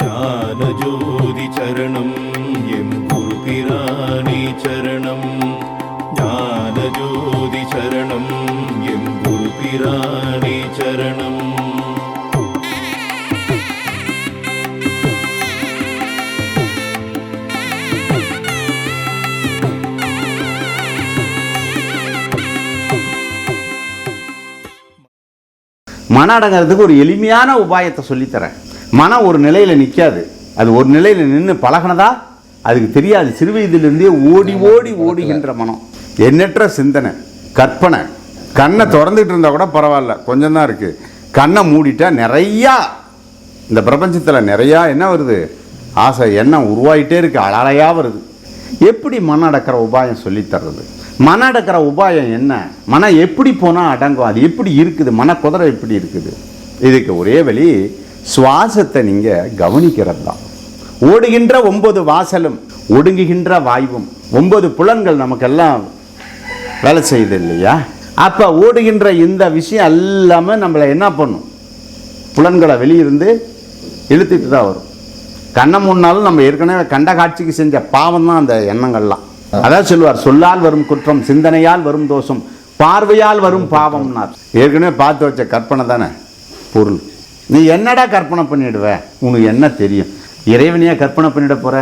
ஞானஜோதி சரணம் எம் குரு பிரானே சரணம். ஞானஜோதி சரணம் எம் குரு பிரானே சரணம். மன அடங்கிறதுக்கு ஒரு எளிமையான உபாயத்தை சொல்லித்தரேன். மனம் ஒரு நிலையில் நிற்காது. அது ஒரு நிலையில் நின்று பழகினதா அதுக்கு தெரியாது. சிறு வயதிலிருந்தே ஓடி ஓடி ஓடுகின்ற மனம், எண்ணற்ற சிந்தனை, கற்பனை. கண்ணை திறந்துட்டு இருந்தால் கூட பரவாயில்ல, கொஞ்சம் தான் இருக்குது. கண்ணை மூடிட்டா நிறையா இந்த பிரபஞ்சத்தில் நிறையா என்ன வருது, ஆசை எண்ணம் உருவாகிட்டே இருக்குது, அலையாக வருது. எப்படி மன அடக்கிற உபாயம் சொல்லித்தர்றது? மன அடக்கிற உபாயம் என்ன? மனம் எப்படி போனால் அடங்கும்? அது எப்படி இருக்குது? மன குதிரை எப்படி இருக்குது? இதுக்கு ஒரே வழி, சுவாசத்தை நீங்கள் கவனிக்கிறது தான். ஓடுகின்ற 9 வாசலும் ஒடுங்குகின்ற வாயுவும் 9 புலன்கள் நமக்கெல்லாம் வேலை செய்யுது இல்லையா? அப்போ ஓடுகின்ற இந்த விஷயம் எல்லாமே நம்மளை என்ன பண்ணும்? புலன்களை வெளியிருந்து இழுத்துட்டு தான் வரும். கண்ணை முன்னாலும் நம்ம ஏற்கனவே கண்ட காட்சிக்கு செஞ்ச பாவம் தான் அந்த எண்ணங்கள்லாம். அதான் சொல்லுவார், சொல்லால் வரும் குற்றம், சிந்தனையால் வரும் தோஷம், பார்வையால் வரும் பாவம்னார். ஏற்கனவே பார்த்து வச்ச கற்பனை தானே பொருள். நீ என்னடா கற்பனை பண்ணிடுவ? உனக்கு என்ன தெரியும்? இறைவனையா கற்பனை பண்ணிட போற?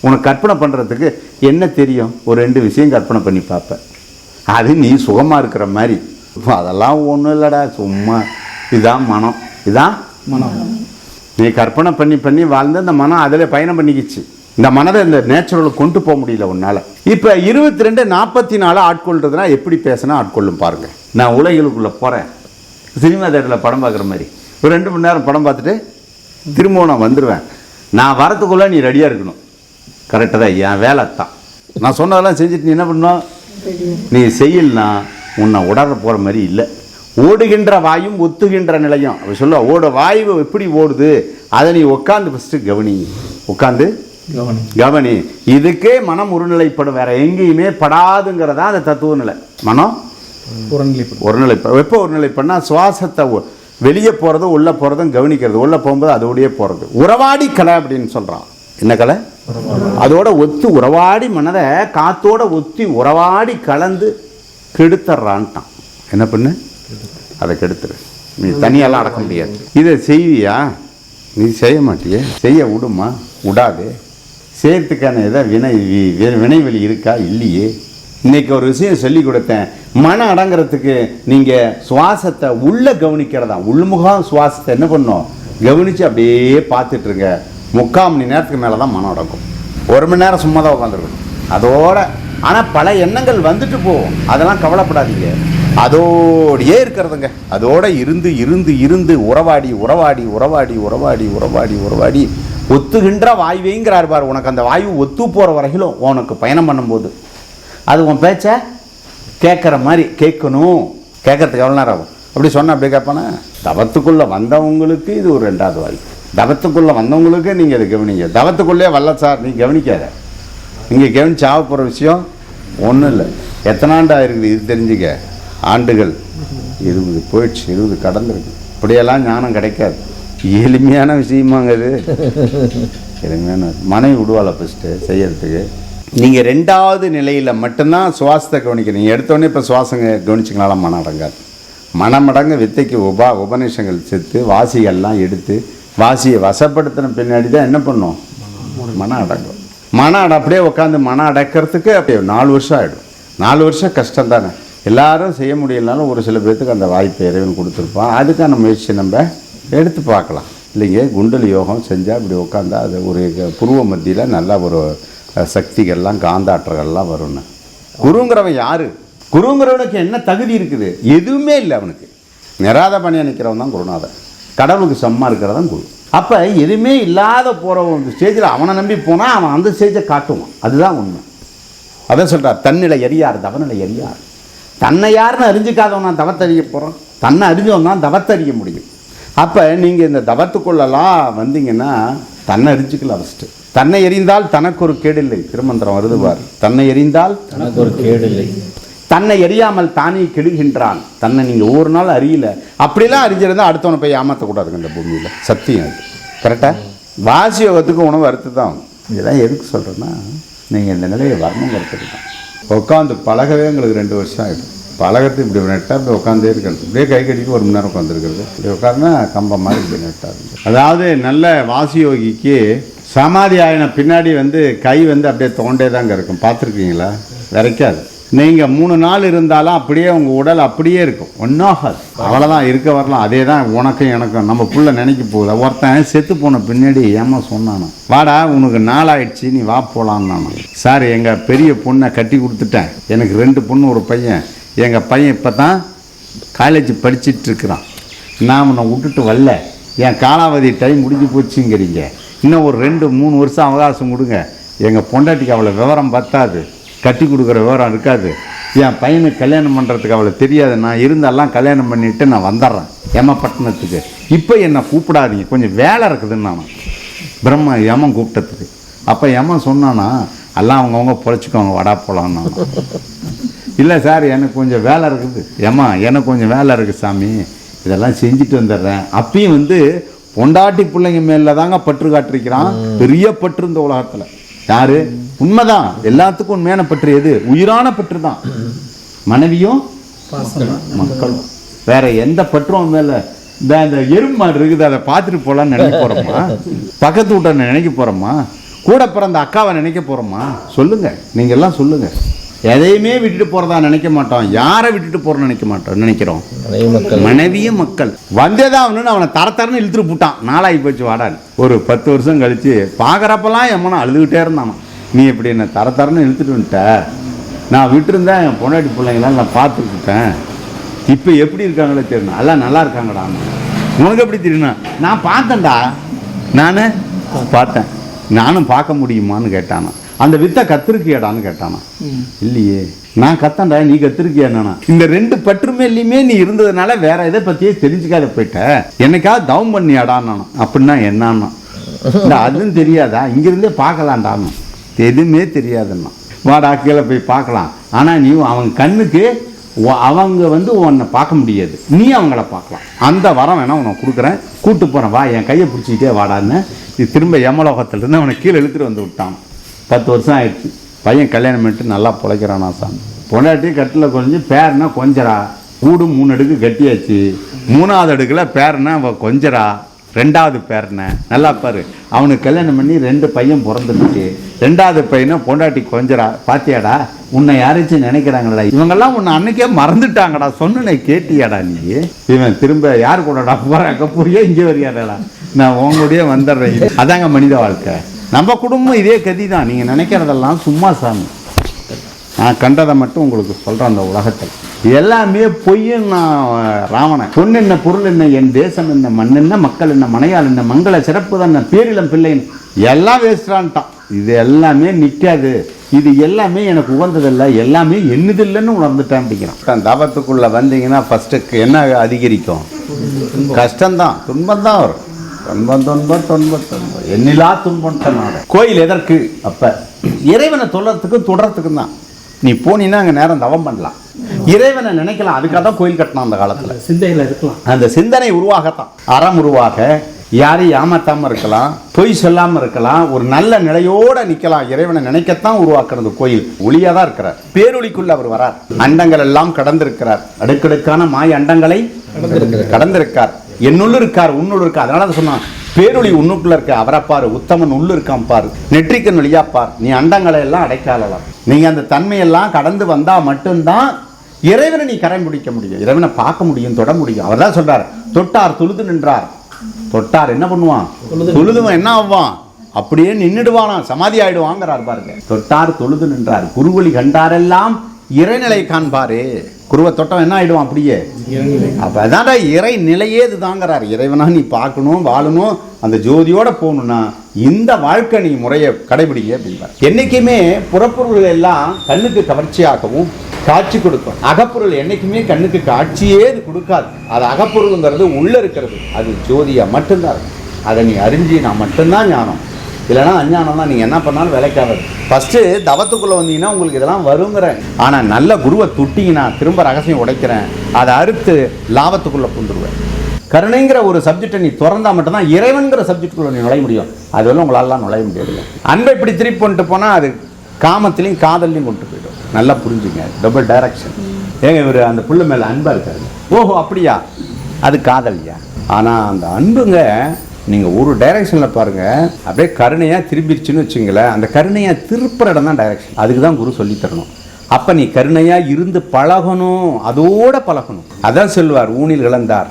உனக்கு கற்பனை பண்ணுறதுக்கு என்ன தெரியும்? ஒரு 2 விஷயம் கற்பனை பண்ணி பார்ப்பேன், அது நீ சுகமாக இருக்கிற மாதிரி. அதெல்லாம் ஒன்றும் இல்லைடா, சும்மா இதான் மனம், இதான் மனம். நீ கற்பனை பண்ணி பண்ணி வாழ்ந்து அந்த மனம் அதில் பயணம் பண்ணிக்கிச்சு. இந்த மனதை இந்த நேச்சுரலுக்கு கொண்டு போக முடியல உன்னால். இப்போ 22-44 ஆட்கொள்றதுனா எப்படி பேசினா ஆட்கொள்ளும் பாருங்க. நான் உலகிலுக்குள்ளே போகிறேன், சினிமா தேட்டரில் படம் பார்க்குற மாதிரி ஒரு 2 மணி நேரம் படம் பார்த்துட்டு திரும்பவும் நான் வந்துடுவேன். நான் வரத்துக்குள்ளே நீ ரெடியாக இருக்கணும். கரெக்டாக தான், என் வேலை தான். நான் சொன்னதெல்லாம் செஞ்சுட்டு நீ என்ன பண்ணணும்? நீ செய்யலனா உன்னை உடற போகிற மாதிரி இல்லை. ஓடுகின்ற வாயும் ஒத்துகின்ற நிலையும் அப்படி சொல்ல. ஓட வாயு எப்படி ஓடுது அதை நீ உட்காந்து ஃபஸ்ட்டு கவனி. உட்காந்து கவனி. இதுக்கே மனம் ஒருநிலைப்படும், வேற எங்கேயுமே படாதுங்கிறதா அந்த தத்துவ நிலை. மனம் ஒருநிலைப்படும். எப்போ ஒருநிலைப்படனா சுவாசத்தை வெளியே போகிறதும் உள்ளே போகிறதும் கவனிக்கிறது. உள்ளே போகும்போது அதோடையே போகிறது. உறவாடி கலை அப்படின்னு சொல்கிறான். என்ன கலை? அதோட ஒத்து உறவாடி மனதை காத்தோட ஒத்தி உறவாடி கலந்து கெடுத்துறான்ட்டான். என்ன பண்ணு? அதை கெடுத்துரு. நீ தனியெல்லாம் அடக்க முடியாது. இதை செய்வியா? நீ செய்ய மாட்டியே. செய்ய விடுமா? விடாது. செய்யறதுக்கான ஏதாவது வினைவெளி இருக்கா? இல்லையே. இன்னைக்கு ஒரு விஷயம் சொல்லி கொடுத்தேன். மன அடங்கிறதுக்கு நீங்கள் சுவாசத்தை உள்ள கவனிக்கிறதா. உள்முகம் சுவாசத்தை என்ன பண்ணும்? கவனித்து அப்படியே பார்த்துட்ருங்க. 3/4 மணி நேரத்துக்கு மேலே தான் மனம் அடங்கும். 1 மணி நேரம் சும்மா தான் உட்காந்துருக்கணும் அதோட. ஆனால் பல எண்ணங்கள் வந்துட்டு போகும், அதெல்லாம் கவலைப்படாதீங்க. அதோடையே இருக்கிறதுங்க. அதோட இருந்து இருந்து இருந்து உறவாடி உறவாடி உறவாடி உறவாடி உறவாடி உறவாடி ஒத்துகின்ற வாயுவேங்கிறார் பார். உனக்கு அந்த வாயு ஒத்து போகிற வரையிலும் உனக்கு பயணம் பண்ணும்போது அது உன் பேச்ச கேட்குற மாதிரி கேட்கணும். கேட்கறதுக்கு எவ்வளோ நேரம் ஆகும்? அப்படி சொன்ன அப்படி கேட்பானே. தவத்துக்குள்ளே வந்தவங்களுக்கு இது ஒரு 2வது வாயு. தவத்துக்குள்ளே வந்தவங்களுக்கு நீங்கள் அதை கவனிங்க. தவத்துக்குள்ளே வரல சார், நீ கவனிக்காத. நீங்கள் கவனிச்சு ஆக போகிற விஷயம் ஒன்றும் இல்லை. எத்தனை ஆண்டு ஆயிருக்குது இது தெரிஞ்சுக்க? ஆண்டுகள் 20 போயிடுச்சு, 20 கடந்துருக்கு. இப்படியெல்லாம் ஞானம் கிடைக்காது. எளிமையான விஷயமாங்க இது. எளிமையான மனைவி விடுவாள ஃபஸ்ட்டு செய்யறதுக்கு. நீங்கள் 2வது நிலையில் மட்டும்தான் சுவாசத்தை கவனிக்கிறீங்க. எடுத்தோடனே இப்போ சுவாசம் கவனிச்சிங்களால மனம் அடங்காது. மனமடங்கு வித்தைக்கு உபநிஷங்கள் செத்து வாசிகள்லாம் எடுத்து வாசியை வசப்படுத்தின பின்னாடி தான் என்ன பண்ணும்? மனம் அடங்கும். மனம் அப்படியே உட்காந்து மனம் அடக்கிறதுக்கு அப்படியே 4 வருஷம் ஆகிடும். 4 வருஷம் கஷ்டம் தானே. எல்லாரும் செய்ய முடியலனாலும் ஒரு சில பேர்த்துக்கு அந்த வாய்ப்பை இறைவன் கொடுத்துருப்பான். அதுக்கான முயற்சி நம்ம எடுத்து பார்க்கலாம் இல்லைங்க. குண்டலி யோகம் செஞ்சால் இப்படி உட்காந்தா அது ஒரு புருவ மத்தியில் நல்லா ஒரு சக்திகள்லாம் காந்தாற்றங்கள்லாம் வரும்னு. குருங்கிறவன் யார்? குருங்கிறவனுக்கு என்ன தகுதி இருக்குது? எதுவுமே இல்லை அவனுக்கு. நிராத பணியாக நிற்கிறவன் தான் குருநாதன். கடவுளுக்கு சம்மா இருக்கிறதான் குரு. அப்போ எதுவுமே இல்லாத போகிற ஸ்டேஜில் அவனை நம்பி போனால் அவன் அந்த ஸ்டேஜை காட்டுவான். அதுதான் உண்மை. அதான் சொல்கிறார், தன்னிலை எரியார் தவநிலை எரியார். தன்னை யாருன்னு அறிஞ்சிக்காதவன் நான் தவத்தறிய போகிறோம். தன்னை அறிஞ்சவன் தான் தவத்தறிய முடியும். அப்போ நீங்கள் இந்த தவத்துக்குள்ளெல்லாம் வந்தீங்கன்னா தன்னை அறிஞ்சிக்கலாம் ஃபஸ்ட்டு. தன்னை எறிந்தால் தனக்கு ஒரு கேடில்லை. திருமந்திரம் வருது பார். தன்னை எறிந்தால் தனக்கு ஒரு கேடில்லை. தன்னை எறியாமல் தானே கெடுகின்றான். தன்னை நீங்கள் ஒவ்வொரு நாள் அறியல. அப்படிலாம் அறிஞ்சிருந்தால் அடுத்தவனை போய் ஏமாற்றக்கூடாதுங்க இந்த பூமியில். சத்தியம் அது. கரெக்டாக வாசி யோகத்துக்கு உணவு அறுத்து தான். இதெல்லாம் எதுக்கு சொல்கிறேன்னா, நீங்கள் இந்த நிலையை வரணுங்கிறதுக்கு தான். உட்காந்து பழகவே எங்களுக்கு 2 வருஷம் ஆகிடும். பழகத்து இப்படி நெட்டாக இப்படி உட்காந்தே இருக்கிறது, இப்படியே கை கட்டிக்கு 1 மணி நேரம் உட்காந்துருக்கிறது, இப்படி உட்காந்துனா கம்பம் மாதிரி இப்படி நெட்டாக இருக்குது. அதாவது நல்ல வாசி யோகிக்கு சமாதி ஆயின பின்னாடி கை அப்படியே தோண்டே தாங்க இருக்கும். பார்த்துருக்கீங்களா? விரைக்காது. நீங்கள் 3 நாள் இருந்தாலும் அப்படியே உங்கள் உடல் அப்படியே இருக்கும், ஒன்றாகாது. அவ்வளோதான், இருக்க வரலாம். அதே தான் உனக்கும் எனக்கும். நம்ம புள்ள நினைக்க போகுது. ஒருத்தன் செத்து போன பின்னாடி ஏமா சொன்னானோ, வாடா உனக்கு நாளாயிடுச்சு நீ வா போகலான்னு. சார் எங்கள் பெரிய பொண்ணை கட்டி கொடுத்துட்டேன், எனக்கு 2 பொண்ணு 1 பையன். எங்கள் பையன் இப்போ தான் காலேஜ் படிச்சுட்டு இருக்கிறான். நான் உன்னை விட்டுட்டு வரல, என் காலாவதி டைம் முடிஞ்சு போச்சுங்கிறீங்க. இன்னும் ஒரு 2-3 வருஷம் அவகாசம் கொடுங்க. எங்கள் பொண்டாட்டிக்கு அவ்வளோ விவரம் பத்தாது, கட்டி கொடுக்குற விவரம் இருக்காது. என் பையனுக்கு கல்யாணம் பண்ணுறதுக்கு அவ்வளோ தெரியாது. நான் இருந்தாலாம் கல்யாணம் பண்ணிவிட்டு நான் வந்துடுறேன் யமப்பட்டினத்துக்கு. இப்போ என்னை கூப்பிடாதீங்க, கொஞ்சம் வேலை இருக்குதுன்னு நான் பிரம்ம யமன் கூப்பிட்டதுக்கு. அப்போ யமன் சொன்னானா, எல்லாம் அவங்கவுங்க பொழைச்சிக்கோங்க வடா போகலான்னு. இல்லை சார் எனக்கு கொஞ்சம் வேலை இருக்குது. ஏம்மா எனக்கு கொஞ்சம் வேலை இருக்குது சாமி, இதெல்லாம் செஞ்சுட்டு வந்துடுறேன். அப்பயும் பொண்டாட்டி பிள்ளைங்க மேலே தாங்க பற்று காட்டிருக்கிறான். பெரிய பற்று இந்த உலகத்தில். யாரு? உண்மைதான், எல்லாத்துக்கும் உண்மையான பற்று எது? உயிரான பற்று தான். மனைவியும் மக்களும். வேற எந்த பற்றும் மேல இந்த எறும்பு மாடு இருக்குது, அதை பார்த்துட்டு போகலான்னு நினைக்க போறோமா? பக்கத்து வீட்டை நினைக்க போறோமா? கூட பிறந்த அக்காவை நினைக்க போறோமா? சொல்லுங்க, நீங்க எல்லாம் சொல்லுங்க. எதையுமே விட்டுட்டு போறதா நினைக்க மாட்டோம். யாரை விட்டுட்டு போறோம்னு நினைக்க மாட்டோம், நினைக்கிறோம் மனைவியும் மக்கள். வந்தேதான் அவனை தரத்தரன்னு இழுத்துட்டு போட்டான். நாளாகி போச்சு வாடான்னு. ஒரு 10 வருஷம் கழிச்சு பார்க்குறப்பெல்லாம் எம்மனா அழுதுகிட்டே இருந்தானோ, நீ எப்படி என்ன தரத்தரன்னு இழுத்துட்டு வந்துட்ட, நான் விட்டுருந்தேன் என் பொண்டாட்டி பிள்ளைங்களாம் நான் பார்த்துக்கிட்டேன், இப்போ எப்படி இருக்காங்களே தெரியணும், எல்லாம் நல்லா இருக்காங்கடா. உனக்கு எப்படி தெரியுமா? நான் பார்த்தேன்டா, நான் பார்த்தேன், நானும் பார்க்க முடியுமான்னு கேட்டானா. அந்த வித்தை கத்திருக்கியாடான்னு கேட்டானா. இல்லையே, நான் கத்தண்டா, நீ கத்திருக்கியா? இந்த 2 பற்றுமேலையுமே நீ இருந்ததுனால வேற எதை பத்தியே தெரிஞ்சுக்காத போயிட்ட. என்னைக்காவது தவம் பண்ணியாடான்னு. அப்படின்னா என்னன்னா, அதுவும் தெரியாதா? இங்கிருந்தே பார்க்கலான்டான்னு. எதுவுமே தெரியாதுன்னா, வாடா கீழே போய் பார்க்கலாம். ஆனா நீ அவன் கண்ணுக்கு அவங்க உன்னை பார்க்க முடியாது, நீ அவங்கள பார்க்கலாம். அந்த வரம் வேணா உனக்கு கொடுக்குறேன், கூட்டு போறேன், வா என் கையை பிடிச்சிக்கிட்டே வாடான்னு. திரும்ப யமலோகத்திலிருந்து அவனை கீழே இழுத்துட்டு வந்து விட்டான். 10 வருஷம் ஆயிடுச்சு. பையன் கல்யாணம் பண்ணிட்டு நல்லா பிழைக்கிறானா சாமி. பொண்டாட்டி கட்டில் கொஞ்சம் பேருனா கொஞ்சரா. கூடு 3 அடுக்கு கட்டியாச்சு. 3வது அடுக்கில் பேருனா கொஞ்சரா. 2வது பேருன நல்லா பாரு. அவனுக்கு கல்யாணம் பண்ணி 2 பையன் பிறந்துடுச்சு. 2வது பையனை பொண்டாட்டி கொஞ்சரா. பாத்தியாடா, உன்னை யாராச்சும் நினைக்கிறாங்களா? இவங்கெல்லாம் உன்னை அன்னைக்கே மறந்துட்டாங்கடா, சொன்ன கேட்டியாடா நீ? இவன் திரும்ப யார் கூடடா போறாங்க, போறியா இங்கே வரியாடா, நான் உங்களுடைய வந்துடுறேன். அதாங்க மனித வாழ்க்கை. நம்ம குடும்பம் இதே கதி தான். நீங்கள் நினைக்கிறதெல்லாம் சும்மா சாமி. நான் கண்டதை மட்டும் உங்களுக்கு சொல்கிறேன். அந்த உலகத்தில் எல்லாமே பொய்யும். நான் ராவணன். பொண்ணு என்ன, பொருள் என்ன, என் தேசம் என்ன, மண் என்ன, மக்கள் என்ன, மனையால் என்ன, மங்கள சிறப்பு தான், பேரிலம் பிள்ளைன்னு எல்லாம் வேஸ்டான்ட்டான். இது எல்லாமே நிற்காது, இது எல்லாமே எனக்கு உகந்ததில்லை, எல்லாமே என்னதில்லைன்னு உணர்ந்துட்டேன் அப்படிங்கிறான். தவத்துக்குள்ளே வந்தீங்கன்னா ஃபஸ்ட்டுக்கு என்ன அதிகரிக்கும்? கஷ்டம்தான், துன்பம் தான் வரும். துன்பம் எண்ணிலா துன்பம். கோயில் எதற்கு? அப்ப இறைவனை தொல்றதுக்கும் தொடர்றதுக்கும் தான். நீ போனீங்கன்னா அங்கே நேரம் தவம் பண்ணலாம், இறைவனை நினைக்கலாம். அதுக்காக தான் கோயில் கட்டணும். அந்த காலத்தில் சிந்தனையில் இருக்கலாம். அந்த சிந்தனை உருவாகத்தான். அறம் உருவாக, யாரையும் ஏமாத்தாமல் இருக்கலாம், பொய் சொல்லாமல் இருக்கலாம், ஒரு நல்ல நிலையோட நிற்கலாம். இறைவனை நினைக்கத்தான் உருவாக்குறது கோயில். ஒளியாக தான் இருக்கிறார். பேரொளிக்குள்ள அவர் வரார். அண்டங்கள் எல்லாம் கடந்திருக்கிறார். அடுக்கடுக்கான மாய அண்டங்களை கடந்திருக்கார். என்னுள்ள இருக்கார், உன்னுள்ள இருக்கார். அதனால தான் சொன்னான், பேரொளி உன்னுக்குள்ள இருக்க, அவரை பாரு, உத்தமன் உள்ள இருக்கான் பாரு, நெற்றிக்கன் வழியா பார், நீ அண்டங்களை எல்லாம் அடைக்காலலாம். நீங்க அந்த தன்மையெல்லாம் கடந்து வந்தா மட்டும்தான் இறைவனை நீ கரை பிடிக்க முடியும், இறைவனை பார்க்க முடியும், தொட முடியும். அவர் தான் சொல்றார், தொட்டார் தொழுது நின்றார். தொட்டார் என்ன பண்ணுவான்? தொழுதுவன் என்ன ஆவான்? அப்படியே நின்றுடுவானா, சமாதி ஆயிடுவாங்கிறார் பாருங்க. தொட்டார் தொழுது நின்றார். குருவழி கண்டாரெல்லாம் இறைநிலை காண்பாரு. குருவை தொட்டம் என்ன ஆயிடுவான்? அப்படியே. அப்ப அதான்டா இறை நிலையே இதுதாங்கிறார். இறைவனா நீ பார்க்கணும், வாழணும், அந்த ஜோதியோட போகணும்னா இந்த வாழ்க்கை நீ முறையை கடைபிடிங்க அப்படின்பார். என்னைக்குமே புறப்பொருள் எல்லாம் கண்ணுக்கு கவர்ச்சியாகவும் காட்சி கொடுக்கும். அகப்பொருள் என்னைக்குமே கண்ணுக்கு காட்சியே இது கொடுக்காது. அது அகப்பொருளுங்கிறது உள்ள இருக்கிறது, அது ஜோதியா மட்டும்தான். அதை நீ அறிஞ்சி நான் மட்டும்தான் ஞானம், இல்லைனா அஞ்ஞானம் தான். நீங்கள் என்ன பண்ணாலும் விலைக்காவது. ஃபஸ்ட்டு தவத்துக்குள்ளே வந்தீங்கன்னா உங்களுக்கு இதெல்லாம் வருங்கிறேன். ஆனால் நல்ல குருவை துட்டிங்கன்னா திரும்ப ரகசியம் உடைக்கிறேன், அதை அறுத்து லாபத்துக்குள்ளே கொண்டுருவேன். கருணைங்கிற ஒரு சப்ஜெக்டை நீ திறந்தா மட்டும்தான் இறைவன்கிற சப்ஜெக்டுக்குள்ள நீ நுழைய முடியும். அதுவரை உங்களாலாம் நுழைய முடியாது. அன்பை இப்படி திருப்பி கொண்டு போனால் அது காமத்திலையும் காதல்லையும் கொண்டு போயிடும். நல்லா புரிஞ்சுங்க, டபுள் டைரக்ஷன். ஏங்க இவர் அந்த புள்ள மேலே அன்பாக இருக்காரு, ஓஹோ அப்படியா, அது காதல்யா. ஆனால் அந்த அன்புங்க நீங்கள் ஒரு டைரக்ஷனில் பாருங்கள், அப்படியே கருணையாக திரும்பிடுச்சுன்னு வச்சுங்களேன், அந்த கருணையாக திருப்புற இடம் தான் டைரக்ஷன். அதுக்கு தான் குரு சொல்லித்தரணும். அப்போ நீ கருணையாக இருந்து பழகணும், அதோட பழகணும். அதான் சொல்லுவார், ஊனில் கலந்தார்.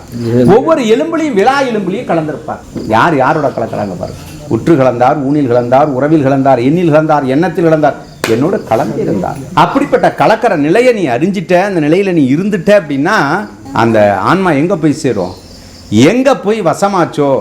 ஒவ்வொரு எலும்புலையும் விழா எலும்புலையும் கலந்திருப்பார். யார் யாரோட கலக்கிறாங்க பாருங்க. உற்று கலந்தார், ஊனில் கலந்தார், உறவில் கலந்தார், எண்ணில் கலந்தார், எண்ணத்தில் கலந்தார், என்னோட கலந்து இருந்தார். அப்படிப்பட்ட கலக்கிற நிலையை நீ அறிஞ்சிட்ட, அந்த நிலையில் நீ இருந்துட்ட அப்படின்னா அந்த ஆன்மா எங்கே போய் சேரும்? எங்கே போய் வசமாச்சோ,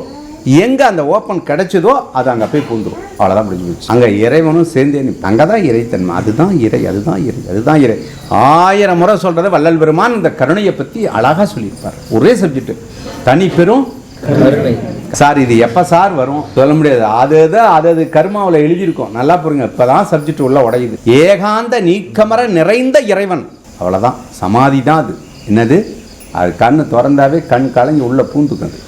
எங்கே அந்த ஓப்பன் கிடைச்சதோ அது அங்கே போய் பூந்துடும். அவ்வளோதான் முடிஞ்சு போச்சு. அங்கே இறைவனும் சேர்ந்தே நிற்ப. அங்கே தான் இறைத்தன்மை. அதுதான் இறை, அதுதான் இறை, அதுதான் இறை. 1000 முறை சொல்கிறத வள்ளல் பெருமான் இந்த கருணையை பற்றி அழகாக சொல்லியிருப்பார். ஒரே சப்ஜெக்ட், தனி பெரும் கருணை. சார் இது எப்போ சார் வரும் சொல்ல முடியாது. அது கர்மாவில் எழுதியிருக்கோம். நல்லா புரியுங்க. இப்போ தான் சப்ஜெக்ட் உள்ள உடையுது. ஏகாந்த நீக்கமர நிறைந்த இறைவன், அவ்வளோதான். சமாதி தான் அது. என்னது? அது கண்ணு திறந்தாவே கண் கலங்கி உள்ள பூந்துக்குது.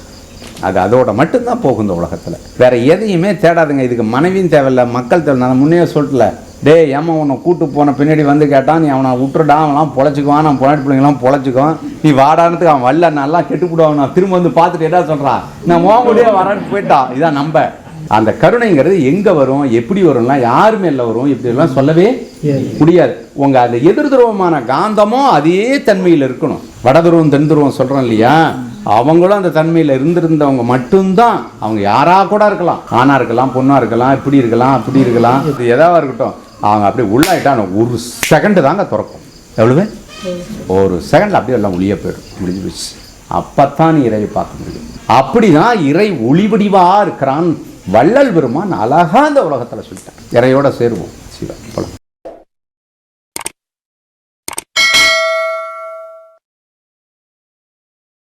அது அதோட மட்டும்தான் போகும் இந்த உலகத்தில். வேற எதையுமே தேடாதுங்க. இதுக்கு மனைவியும் தேவையில்லை, மக்கள் தேவை. நான் முன்னே சொல்லல, டே ஏமா உன்னை கூட்டு போன பின்னாடி வந்து கேட்டான், நீ அவனை விட்டுடா, அவன்லாம் பொழைச்சிக்குவான், நான் பொண்ணாட்டி பிள்ளைங்களாம் பொழைச்சிக்குவான், நீ வாடானதுக்கு அவன் வரல, நல்லா கெட்டு போடுவான். நான் திரும்ப வந்து பார்த்துட்டு என்ன சொல்கிறான், நான் மோகமுடியே வரான்னு போயிட்டான். இதான் நம்ப. அந்த கருணைங்கிறது எங்கே வரும், எப்படி வரும்லாம் யாருமே இல்லை வரும், இப்படிலாம் சொல்லவே முடியாது. உங்கள் அந்த எதிர் துருவமான காந்தமும் அதே தன்மையில் இருக்கணும். வடதுருவம் தென் துருவம் சொல்கிறோம் இல்லையா, அவங்களும் அந்த தன்மையில் இருந்திருந்தவங்க மட்டும்தான். அவங்க யாராக கூட இருக்கலாம், ஆணாக இருக்கலாம், பொண்ணாக இருக்கலாம், இப்படி இருக்கலாம், அப்படி இருக்கலாம், இது எதாவது இருக்கட்டும். அவங்க அப்படியே உள்ளாயிட்டா ஒரு செகண்டு தாங்க திறக்கும். எவ்வளவு? ஒரு செகண்டில் அப்படியே எல்லாம் ஒளிய போயிடும், முடிஞ்சு போச்சு. அப்பத்தான் இறையை பார்க்க முடியும். அப்படிதான் இறை ஒளிவடிவா இருக்கிறான் வள்ளல் பெருமான் அழகா இந்த உலகத்தில் சொல்லிட்டான். இறையோட சேருவோம். சிவா.